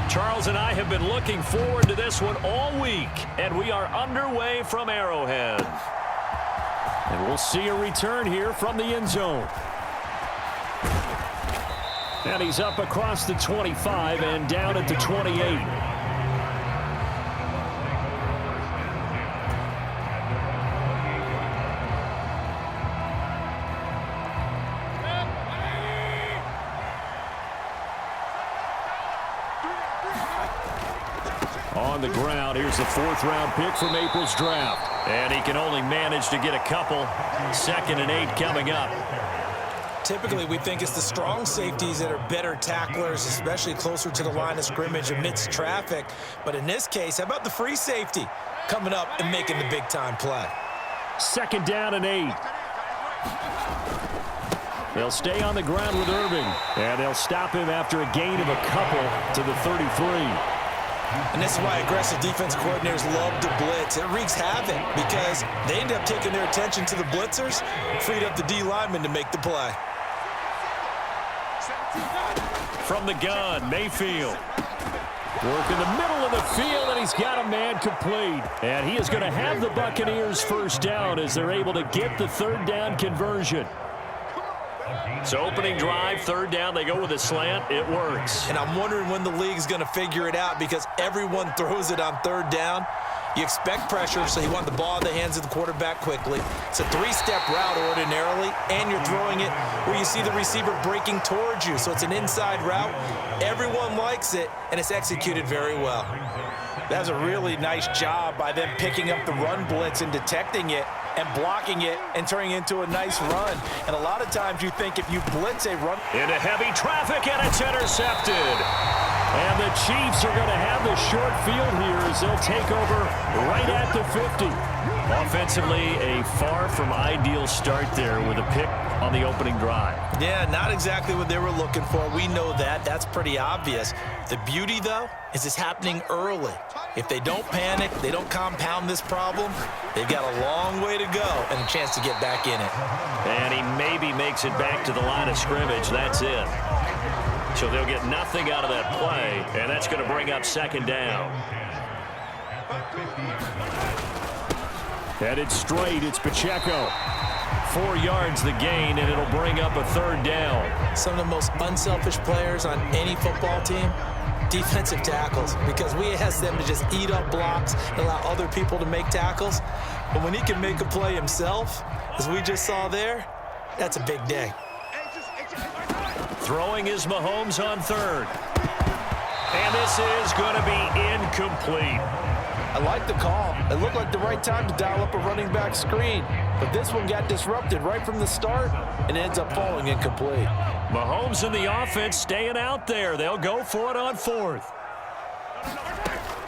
Charles and I have been looking forward to this one all week, and we are underway from Arrowhead. And we'll see a return here from the end zone. And he's up across the 25 and down at the 28. On the ground, here's the 4th-round pick from April's draft. And he can only manage to get a couple. 2nd and 8 coming up. Typically, we think it's the strong safeties that are better tacklers, especially closer to the line of scrimmage amidst traffic. But in this case, how about the free safety coming up and making the big-time play? 2nd down and 8. They'll stay on the ground with Irving. And they'll stop him after a gain of a couple to the 33. And this is why aggressive defense coordinators love to blitz. It wreaks havoc because they end up taking their attention to the blitzers, freed up the D lineman to make the play. From the gun, Mayfield. Work in the middle of the field, and he's got a man complete. And he is going to have the Buccaneers first down as they're able to get the 3rd down conversion. So opening drive, 3rd down, they go with a slant. It works. And I'm wondering when the league's going to figure it out because everyone throws it on 3rd down. You expect pressure, so you want the ball in the hands of the quarterback quickly. It's a 3-step route ordinarily, and you're throwing it where you see the receiver breaking towards you. So it's an inside route. Everyone likes it, and it's executed very well. That was a really nice job by them picking up the run blitz and detecting it and blocking it and turning it into a nice run. And a lot of times you think if you blitz a run into heavy traffic, and it's intercepted. And the Chiefs are going to have the short field here as they'll take over right at the 50. Offensively, a far from ideal start there with a pick on the opening drive. Yeah, not exactly what they were looking for. We know that. That's pretty obvious. The beauty, though, is it's happening early. If they don't panic, they don't compound this problem, they've got a long way to go and a chance to get back in it. And he maybe makes it back to the line of scrimmage. That's it. So they'll get nothing out of that play, and that's going to bring up 2nd down. Headed straight, it's Pacheco. 4 yards the gain, and it'll bring up a 3rd down. Some of the most unselfish players on any football team, defensive tackles, because we ask them to just eat up blocks and allow other people to make tackles. But when he can make a play himself, as we just saw there, that's a big day. Throwing is Mahomes on 3rd. And this is going to be incomplete. I like the call. It looked like the right time to dial up a running back screen. But this one got disrupted right from the start and ends up falling incomplete. Mahomes and the offense staying out there. They'll go for it on 4th.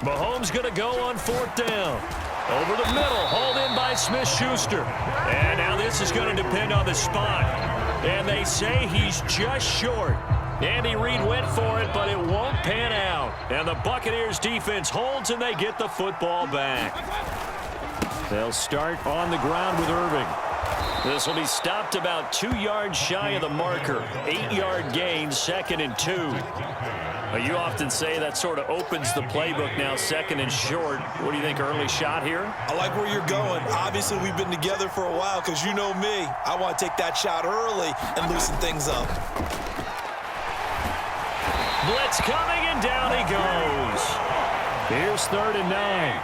Mahomes going to go on 4th down. Over the middle, hauled in by Smith-Schuster. And now this is going to depend on the spot. And they say he's just short. Andy Reid went for it, but it won't pan out. And the Buccaneers defense holds, and they get the football back. They'll start on the ground with Irving. This will be stopped about 2 yards shy of the marker. 8-yard gain, 2nd and 2. You often say that sort of opens the playbook now, 2nd and short. What do you think, early shot here? I like where you're going. Obviously, we've been together for a while because you know me. I want to take that shot early and loosen things up. Blitz coming, and down he goes. Here's 3rd and 9.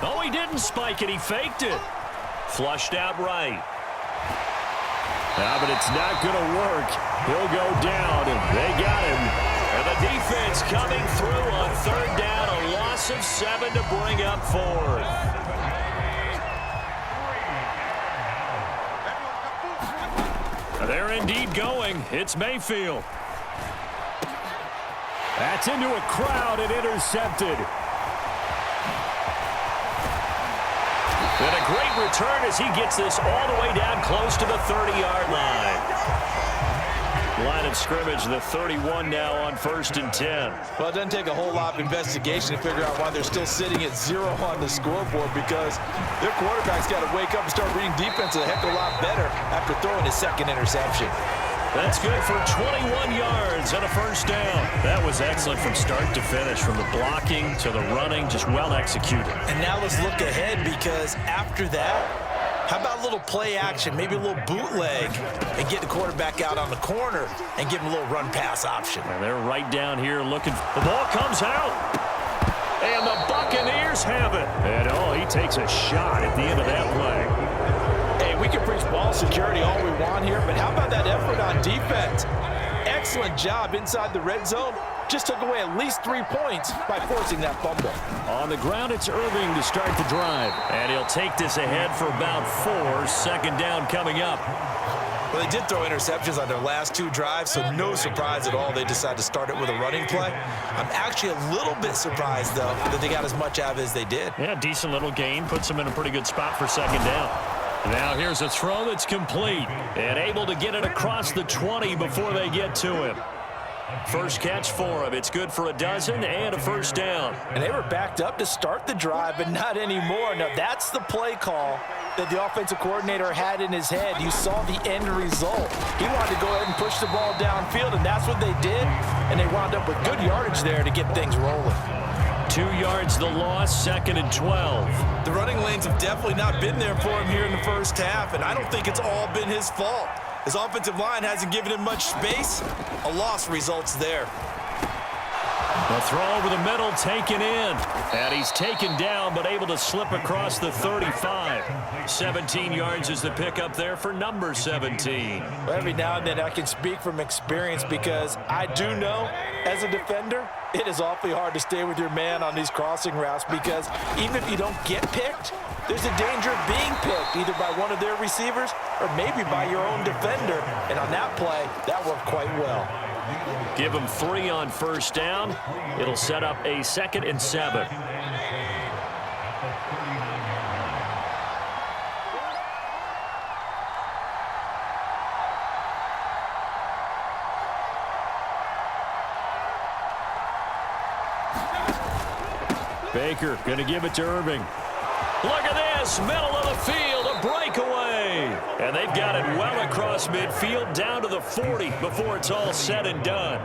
Oh, he didn't spike it. He faked it. Flushed out right. But it's not going to work. He'll go down, and they got him. And the defense coming through on 3rd down. A loss of 7 to bring up 4th. They're indeed going. It's Mayfield. That's into a crowd and intercepted. And a great return as he gets this all the way down close to the 30-yard line. Line of scrimmage, the 31 now on 1st and 10. Well, it doesn't take a whole lot of investigation to figure out why they're still sitting at 0 on the scoreboard, because their quarterback's got to wake up and start reading defense a heck of a lot better after throwing his 2nd interception. That's good for 21 yards and a first down. That was excellent from start to finish, from the blocking to the running, just well executed. And now let's look ahead, because after that, how about a little play action, maybe a little bootleg, and get the quarterback out on the corner and give him a little run-pass option. And they're right down here looking. The ball comes out. And the Buccaneers have it. And, he takes a shot at the end of that play. Hey, we can preach ball security all we want here, but how about that effort on defense? Excellent job inside the red zone. Just took away at least 3 points by forcing that fumble. On the ground, it's Irving to start the drive. And he'll take this ahead for about 4. Second down coming up. Well, they did throw interceptions on their last 2 drives, so no surprise at all they decided to start it with a running play. I'm actually a little bit surprised, though, that they got as much out of it as they did. Yeah, decent little gain. Puts them in a pretty good spot for second down. Now here's a throw that's complete. And able to get it across the 20 before they get to him. First catch for him. It's good for a dozen and a first down. And they were backed up to start the drive, but not anymore. Now, that's the play call that the offensive coordinator had in his head. You saw the end result. He wanted to go ahead and push the ball downfield, and that's what they did. And they wound up with good yardage there to get things rolling. 2 yards the loss, 2nd and 12. The running lanes have definitely not been there for him here in the first half, and I don't think it's all been his fault. His offensive line hasn't given him much space. A loss results there. The throw over the middle, taken in. And he's taken down, but able to slip across the 35. 17 yards is the pickup there for number 17. Well, every now and then I can speak from experience, because I do know, as a defender, it is awfully hard to stay with your man on these crossing routes, because even if you don't get picked, there's a danger of being picked, either by one of their receivers or maybe by your own defender. And on that play, that worked quite well. Give him 3 on first down. It'll set up a 2nd and 7. Baker going to give it to Irving. Look at this, middle of the field, a breakaway. And they've got it well across midfield, down to the 40 before it's all said and done.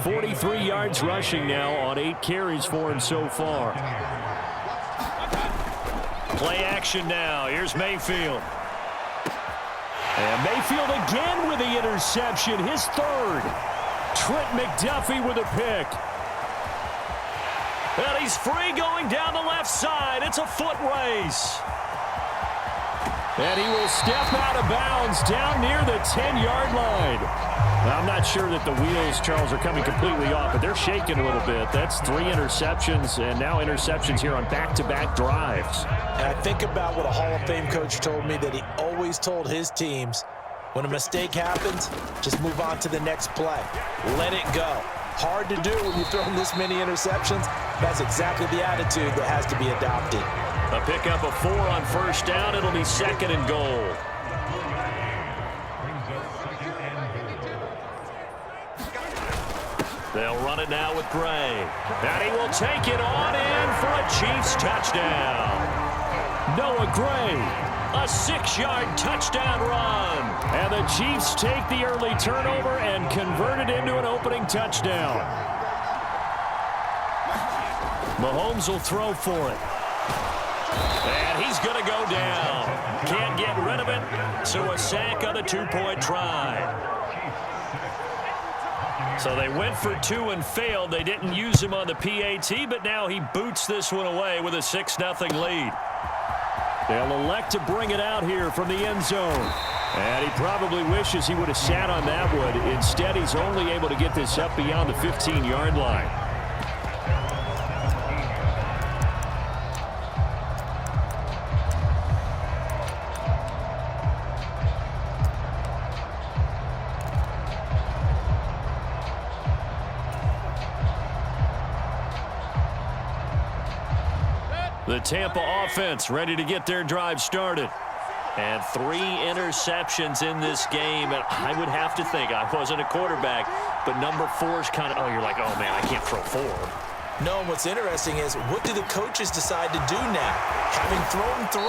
43 yards rushing now on 8 carries for him so far. Play action now. Here's Mayfield. And Mayfield again with the interception, his 3rd. Trent McDuffie with a pick. And he's free going down the left side. It's a foot race. And he will step out of bounds down near the 10-yard line. Now, I'm not sure that the wheels, Charles, are coming completely off, but they're shaking a little bit. That's 3 interceptions, and now interceptions here on back-to-back drives. And I think about what a Hall of Fame coach told me, that he always told his teams, when a mistake happens, just move on to the next play. Let it go. Hard to do when you've thrown this many interceptions. That's exactly the attitude that has to be adopted. A pickup of 4 on first down. It'll be 2nd and goal. They'll run it now with Gray. And he will take it on in for a Chiefs touchdown. Noah Gray, a 6-yard touchdown run. And the Chiefs take the early turnover and convert it into an opening touchdown. Mahomes will throw for it. And he's going to go down. Can't get rid of it, so a sack on the 2-point try. So they went for 2 and failed. They didn't use him on the PAT, but now he boots this one away with a 6-0 lead. They'll elect to bring it out here from the end zone. And he probably wishes he would have sat on that one. Instead, he's only able to get this up beyond the 15-yard line. The Tampa offense ready to get their drive started. And 3 interceptions in this game. And I would have to think, I wasn't a quarterback, but number 4 is kind of, you're like, oh, man, I can't throw 4. No, and what's interesting is, what do the coaches decide to do now? Having thrown 3,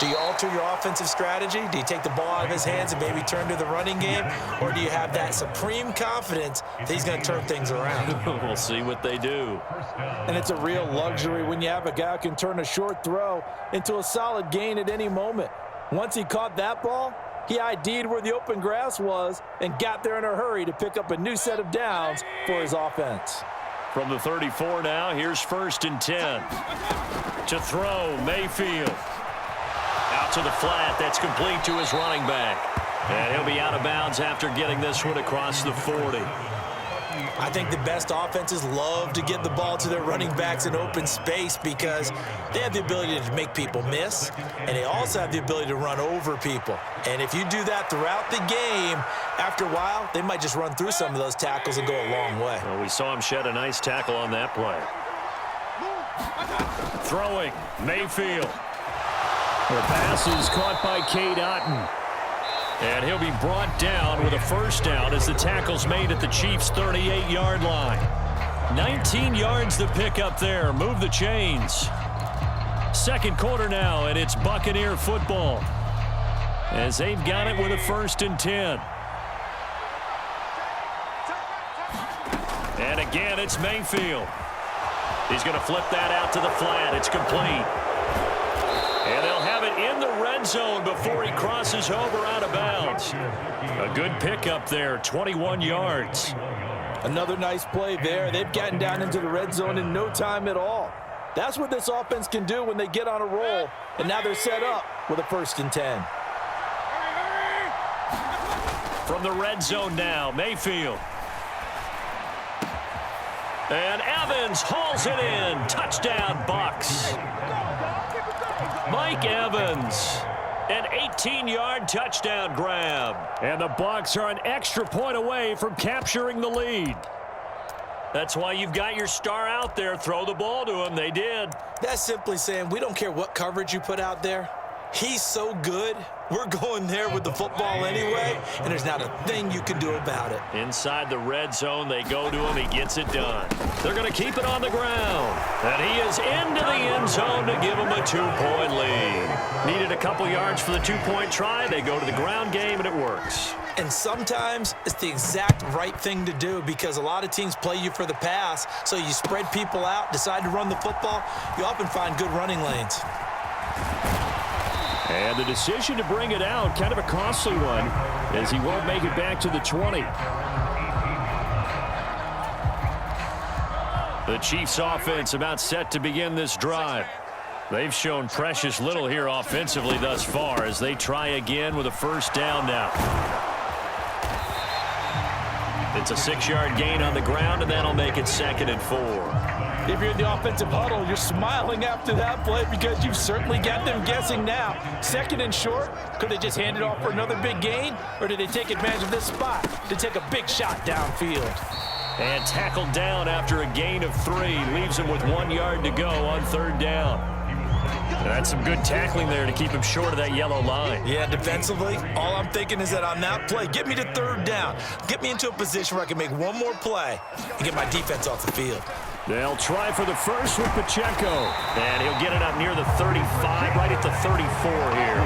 do you alter your offensive strategy? Do you take the ball out of his hands and maybe turn to the running game? Or do you have that supreme confidence that he's going to turn things around? We'll see what they do. And it's a real luxury when you have a guy who can turn a short throw into a solid gain at any moment. Once he caught that ball, he ID'd where the open grass was and got there in a hurry to pick up a new set of downs for his offense. From the 34 now, here's 1st and 10. To throw, Mayfield. Out to the flat, that's complete to his running back. And he'll be out of bounds after getting this one across the 40. I think the best offenses love to get the ball to their running backs in open space because they have the ability to make people miss, and they also have the ability to run over people. And if you do that throughout the game, after a while, they might just run through some of those tackles and go a long way. Well, we saw him shed a nice tackle on that play. Throwing, Mayfield. The pass is caught by Cade Otton. And he'll be brought down with a 1st down as the tackle's made at the Chiefs' 38-yard line. 19 yards to pick up there. Move the chains. 2nd quarter now, and it's Buccaneer football as they've got it with a 1st and 10. And again, it's Mayfield. He's going to flip that out to the flat. It's complete. And they'll have it in the red zone before he crosses over out of bounds. A good pickup there, 21 yards. Another nice play there. They've gotten down into the red zone in no time at all. That's what this offense can do when they get on a roll. And now they're set up with a 1st and 10. From the red zone now, Mayfield. And Evans hauls it in. Touchdown, Bucs. Mike Evans, an 18-yard touchdown grab. And the Bucs are an extra point away from capturing the lead. That's why you've got your star out there. Throw the ball to him. They did. That's simply saying we don't care what coverage you put out there. He's so good, we're going there with the football anyway, and there's not a thing you can do about it. Inside the red zone, they go to him. He gets it done. They're going to keep it on the ground. And he is into the end zone to give him a 2-point lead. Needed a couple yards for the 2-point try. They go to the ground game, and it works. And sometimes it's the exact right thing to do because a lot of teams play you for the pass, so you spread people out, decide to run the football. You often find good running lanes. And the decision to bring it out, kind of a costly one, as he won't make it back to the 20. The Chiefs offense about set to begin this drive. They've shown precious little here offensively thus far as they try again with a 1st down now. It's a 6-yard gain on the ground, and that'll make it 2nd and 4. If you're in the offensive huddle, you're smiling after that play because you've certainly got them guessing now. 2nd and short, could they just hand it off for another big gain? Or did they take advantage of this spot to take a big shot downfield? And tackled down after a gain of 3. Leaves him with 1 yard to go on 3rd down. That's some good tackling there to keep him short of that yellow line. Yeah, defensively, all I'm thinking is that on that play, get me to 3rd down. Get me into a position where I can make one more play and get my defense off the field. They'll try for the first with Pacheco. And he'll get it up near the 35, right at the 34 here.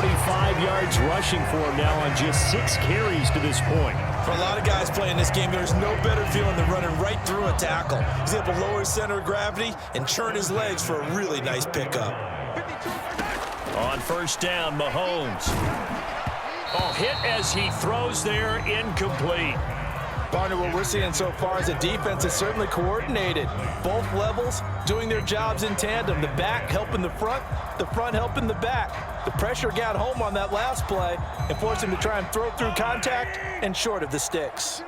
45 yards rushing for him now on just 6 carries to this point. For a lot of guys playing this game, there's no better feeling than running right through a tackle. He's able to lower his center of gravity and churn his legs for a really nice pickup. On 1st down, Mahomes. Hit as he throws there, incomplete. Partner, what we're seeing so far is the defense is certainly coordinated. Both levels doing their jobs in tandem. The back helping the front helping the back. The pressure got home on that last play and forced him to try and throw through contact and short of the sticks.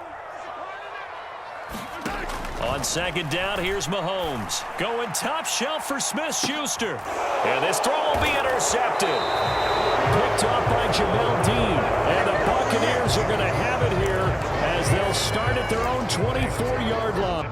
On 2nd down, here's Mahomes. Going top shelf for Smith-Schuster. And this throw will be intercepted. Picked up by Jamel Dean. And the Buccaneers are going to have it here as they'll start at their own 24-yard line.